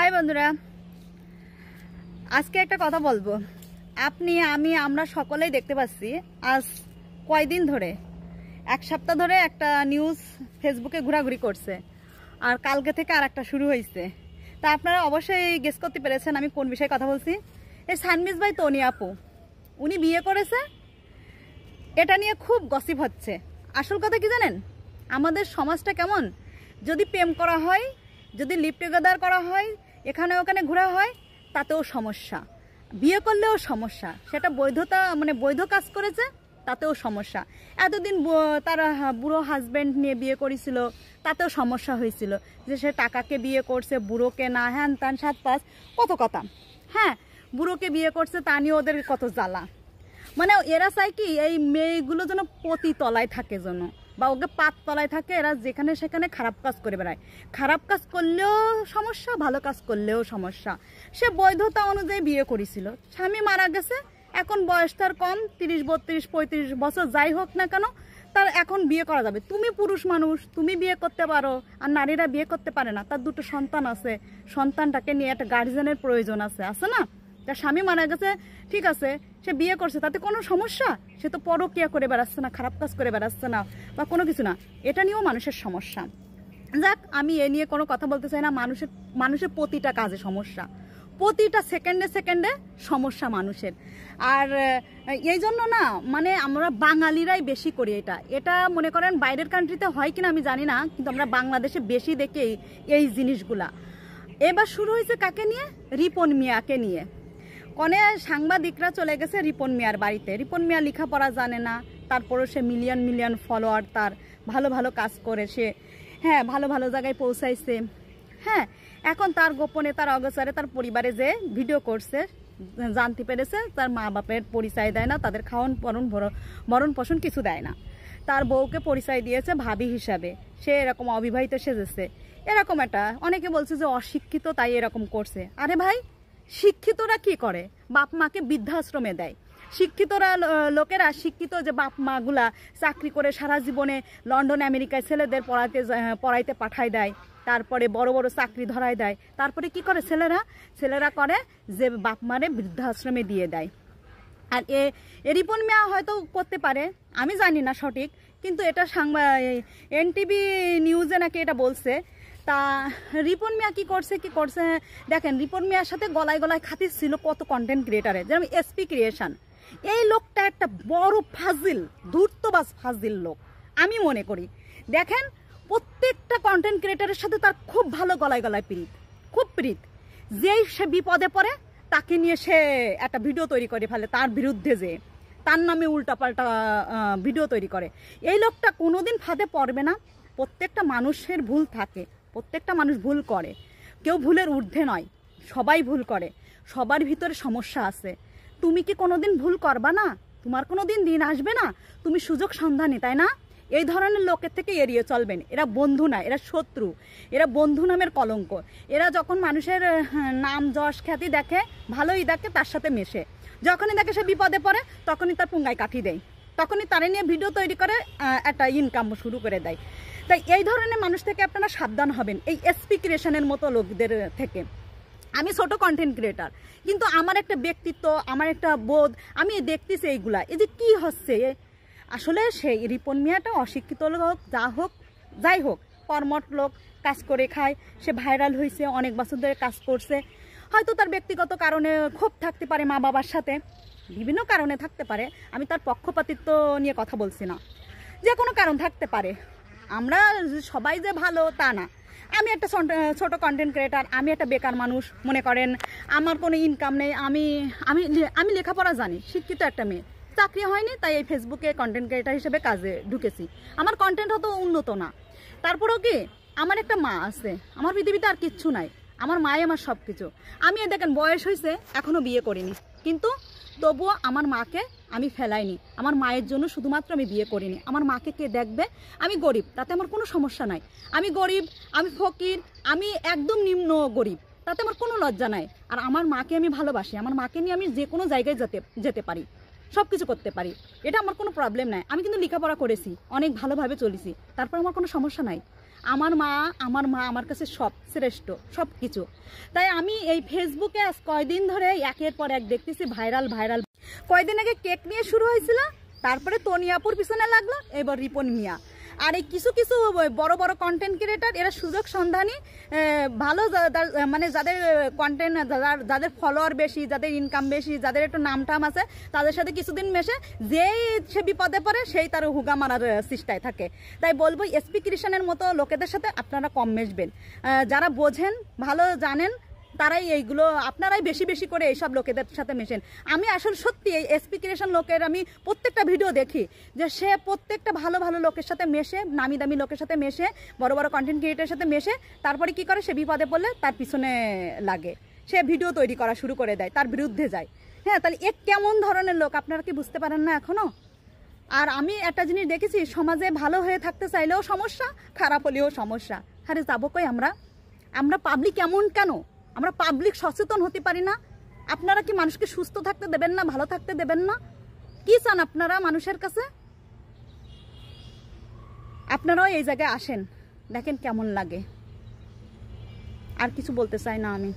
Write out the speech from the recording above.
High বন্ধুরা, আজকে একটা কথা বলবো। আপনি আমি আমরা সকলেই দেখতে পাচ্ছি আজ কয়দিন ধরে, এক সপ্তাহ ধরে একটা নিউজ ফেসবুকে ঘোরাঘুরি করছে, আর কালকে থেকে আর একটা শুরু হয়েছে। তা আপনারা অবশ্যই গেস করতে পেরেছেন আমি কোন বিষয়ে কথা বলছি। এই সানমিস ভাই তনি আপু উনি বিয়ে করেছে, এটা নিয়ে খুব গসিপ হচ্ছে। আসল কথা কি জানেন, আমাদের সমাজটা কেমন, যদি প্রেম করা হয়, যদি লিভ টুগেদার করা হয়, এখানে ওখানে ঘোরা হয়, তাতেও সমস্যা। বিয়ে করলেও সমস্যা, সেটা বৈধতা মানে বৈধ কাজ করেছে তাতেও সমস্যা। এতদিন তার বুড়ো হাজব্যান্ড নিয়ে বিয়ে করেছিল, তাতেও সমস্যা হয়েছিল যে সে টাকাকে বিয়ে করছে, বুড়োকে না, হ্যান ত্যান সাত পাঁচ কত কথা। হ্যাঁ, বুড়োকে বিয়ে করছে তা নিয়ে ওদের কত জ্বালা। মানে এরা চায় কি এই মেয়েগুলো যেন পতি তলায় থাকে, যেন বা ওকে পাত তলায় থাকে। এরা যেখানে সেখানে খারাপ কাজ করে বেড়ায়। খারাপ কাজ করলেও সমস্যা, ভালো কাজ করলেও সমস্যা। সে বৈধতা অনুযায়ী বিয়ে করেছিল, স্বামী মারা গেছে, এখন বয়স তার কম, 30, 32, 35 বছর যাই হোক না কেন, তার এখন বিয়ে করা যাবে। তুমি পুরুষ মানুষ, তুমি বিয়ে করতে পারো, আর নারীরা বিয়ে করতে পারে না। তার দুটো সন্তান আছে, সন্তানটাকে নিয়ে একটা গার্জিয়ানের প্রয়োজন আছে না? তার স্বামী মারা গেছে, ঠিক আছে, সে বিয়ে করছে, তাতে কোনো সমস্যা? সে তো পরকীয়া করে বেড়াচ্ছে না, খারাপ কাজ করে বেড়াচ্ছে না, বা কোনো কিছু না। এটা নিয়েও মানুষের সমস্যা। যাক, আমি এ নিয়ে কোনো কথা বলতে চাই না। মানুষের প্রতিটা কাজে সমস্যা, প্রতিটা সেকেন্ডে সেকেন্ডে সমস্যা মানুষের। আর এই জন্য না, মানে আমরা বাঙালিরাই বেশি করি এটা মনে করেন বাইরের কান্ট্রিতে হয় কিনা আমি জানি না, কিন্তু আমরা বাংলাদেশে বেশি দেখি এই জিনিসগুলা। এবার শুরু হয়েছে কাকে নিয়ে? রিপন মিয়াকে নিয়ে। কনে সাংবাদিকরা চলে গেছে রিপন মিয়ার বাড়িতে। রিপন মিয়া লেখাপড়া জানে না, তারপরে সে মিলিয়ন মিলিয়ন ফলোয়ার, তার ভালো ভালো কাজ করে সে, হ্যাঁ, ভালো ভালো জায়গায় পৌঁছাইছে। হ্যাঁ, এখন তার গোপনে, তার অগোচরে তার পরিবারে যে ভিডিও করছে, জানতে পেরেছে তার মা বাপের পরিচয় দেয় না, তাদের খাওয়ান ভরণ পোষণ কিছু দেয় না। তার বউকে পরিচয় দিয়েছে ভাবি হিসাবে, সে এরকম অবিবাহিত সেজেছে। এরকম একটা, অনেকে বলছে যে অশিক্ষিত তাই এরকম করছে। আরে ভাই, শিক্ষিতরা কি করে? বাপ মাকে বৃদ্ধাশ্রমে দেয়। শিক্ষিতরা লোকেরা শিক্ষিত যে বাপ মাগুলা চাকরি করে সারা জীবনে লন্ডন আমেরিকায় ছেলেদের পড়াইতে পাঠায় দেয়, তারপরে বড় বড় চাকরি ধরায় দেয়। তারপরে কি করে ছেলেরা করে যে বাপ মারে বৃদ্ধাশ্রমে দিয়ে দেয়। আর রিপন মিয়া হয়তো করতে পারে, আমি জানি না সঠিক, কিন্তু এটা এনটিভি নিউজে নাকি এটা বলছে। তা রিপন মিয়া কি করছে দেখেন, রিপন মিয়ার সাথে গলায় গলায় খাতির ছিল কত কন্টেন্ট ক্রিয়েটারের, যেমন এসপি ক্রিয়েশন। এই লোকটা একটা বড় ফাজিল, ধূর্তবাজ ফাজিল লোক আমি মনে করি। দেখেন, প্রত্যেকটা কন্টেন্ট ক্রিয়েটারের সাথে তার খুব ভালো গলায় গলায় প্রীত, খুব প্রীত। যেই সে বিপদে পড়ে তাকে নিয়ে সে একটা ভিডিও তৈরি করে ফেলে, তার বিরুদ্ধে যে তার নামে উল্টাপাল্টা ভিডিও তৈরি করে। এই লোকটা কোনোদিন ফাঁদে পড়বে না। প্রত্যেকটা মানুষের ভুল থাকে, প্রত্যেকটা মানুষ ভুল করে, কেউ ভুলের ঊর্ধ্বে নয়, সবাই ভুল করে, সবার ভিতরে সমস্যা আছে। তুমি কি কোনোদিন ভুল করবা না? তোমার কোনোদিন দিন আসবে না তুমি সুযোগ সন্ধানী, তাই না? এই ধরনের লোকের থেকে এড়িয়ে চলবেন। এরা বন্ধু না, এরা শত্রু, এরা বন্ধু নামের কলঙ্ক। এরা যখন মানুষের নাম যশ খ্যাতি দেখে, ভালোই দেখে, তার সাথে মেশে। যখনই দেখে সে বিপদে পড়ে, তখনই তার পুঙ্গায় কাঠি দেয়, তখনই তারে নিয়ে ভিডিও তৈরি করে একটা ইনকাম শুরু করে দেয়। তাই এই ধরনের মানুষ থেকে আপনারা সাবধান হবেন, এই এসপি ক্রিয়েশনের মতো লোকদের থেকে। আমি ছোট কন্টেন্ট ক্রিয়েটার, কিন্তু আমার একটা ব্যক্তিত্ব, আমার একটা বোধ, আমি দেখতেছি এইগুলা, এই যে কি হচ্ছে। আসলে সেই রিপন মিয়াটা অশিক্ষিত লোক, যাই হোক, কর্মঠ লোক, কাজ করে খায়, সে ভাইরাল হয়েছে, অনেক বছর ধরে কাজ করছে। হয়তো তার ব্যক্তিগত কারণে ক্ষোভ থাকতে পারে মা বাবার সাথে, বিভিন্ন কারণে থাকতে পারে। আমি তার পক্ষপাতিত্ব নিয়ে কথা বলছি না, যে কোনো কারণ থাকতে পারে। আমরা সবাই যে ভালো তা না। আমি একটা ছোট কন্টেন্ট ক্রিয়েটার, আমি একটা বেকার মানুষ, মনে করেন আমার কোনো ইনকাম নেই। আমি লেখাপড়া জানি, শিক্ষিত একটা মেয়ে, চাকরি হয়নি, তাই এই ফেসবুকে কন্টেন্ট ক্রিয়েটার হিসেবে কাজে ঢুকেছি। আমার কন্টেন্ট হয়তো উন্নত না, তারপরেও কি আমার একটা মা আছে, আমার পৃথিবীতে আর কিচ্ছু নাই, আমার মাই আমার সব কিছু। আমি দেখেন বয়স হয়েছে, এখনও বিয়ে করিনি, কিন্তু তবুও আমার মাকে আমি ফেলাইনি। আমার মায়ের জন্য শুধুমাত্র আমি বিয়ে করিনি। আমার মাকে কে দেখবে? আমি গরিব, তাতে আমার কোনো সমস্যা নাই। আমি গরিব, আমি ফকির, আমি একদম নিম্ন গরিব, তাতে আমার কোনো লজ্জা নাই। আর আমার মাকে আমি ভালোবাসি, আমার মাকে নিয়ে আমি যে কোনো জায়গায় যেতে পারি, সব কিছু করতে পারি, এটা আমার কোনো প্রবলেম নাই। আমি কিন্তু লেখাপড়া করেছি, অনেক ভালোভাবে চলেছি, তারপর আমার কোনো সমস্যা নাই। আমার মা আমার কাছে সব শ্রেষ্ঠ, সব কিছু। তাই আমি এই ফেসবুকে আজ কয়দিন ধরে একের পর এক দেখতেছি ভাইরাল। কয়দিন আগে কেক নিয়ে শুরু হয়েছিল, তারপরে তনিয়াপুর পিছনে লাগলো, এবার রিপন মিয়া। আর এই কিছু বড় বড় কন্টেন্ট ক্রিয়েটার, এরা সুযোগ সন্ধানী, ভালো মানে যাদের কন্টেন্ট, যাদের ফলোয়ার বেশি, যাদের ইনকাম বেশি, যাদের একটু নাম টাম আছে, তাদের সাথে কিছুদিন মেশে যেই সে বিপদে পড়ে সেই তার হুগা মারার চেষ্টায় থাকে। তাই বলবো এসপি কৃষ্ণের মতো লোকেদের সাথে আপনারা কম মেশবেন। যারা বোঝেন, ভালো জানেন, তারাই এইগুলো, আপনারাই বেশি করে এইসব লোকেদের সাথে মেশেন। আমি আসলে সত্যি এই এসপি ক্রিয়েশন লোকের আমি প্রত্যেকটা ভিডিও দেখি যে সে প্রত্যেকটা ভালো লোকের সাথে মেশে, নামি দামি লোকের সাথে মেশে, বড় কন্টেন্ট ক্রিয়েটারের সাথে মেশে, তারপরে কি করে, সে বিপদে পড়লে তার পিছনে লাগে, সে ভিডিও তৈরি করা শুরু করে দেয়, তার বিরুদ্ধে যায়। হ্যাঁ, তাহলে এ কেমন ধরনের লোক আপনারা কি বুঝতে পারেন না এখনো? আর আমি একটা জিনিস দেখেছি, সমাজে ভালো হয়ে থাকতে চাইলেও সমস্যা, খারাপ হলেও সমস্যা। আরে যাবো কই আমরা পাবলিক এমন কেন? আমরা পাবলিক সচেতন হতে পারি না? আপনারা কি মানুষকে সুস্থ থাকতে দেবেন না, ভালো থাকতে দেবেন না? কি চান আপনারা মানুষের কাছে? আপনারাও এই জায়গায় আসেন, দেখেন কেমন লাগে। আর কিছু বলতে চাই না আমি।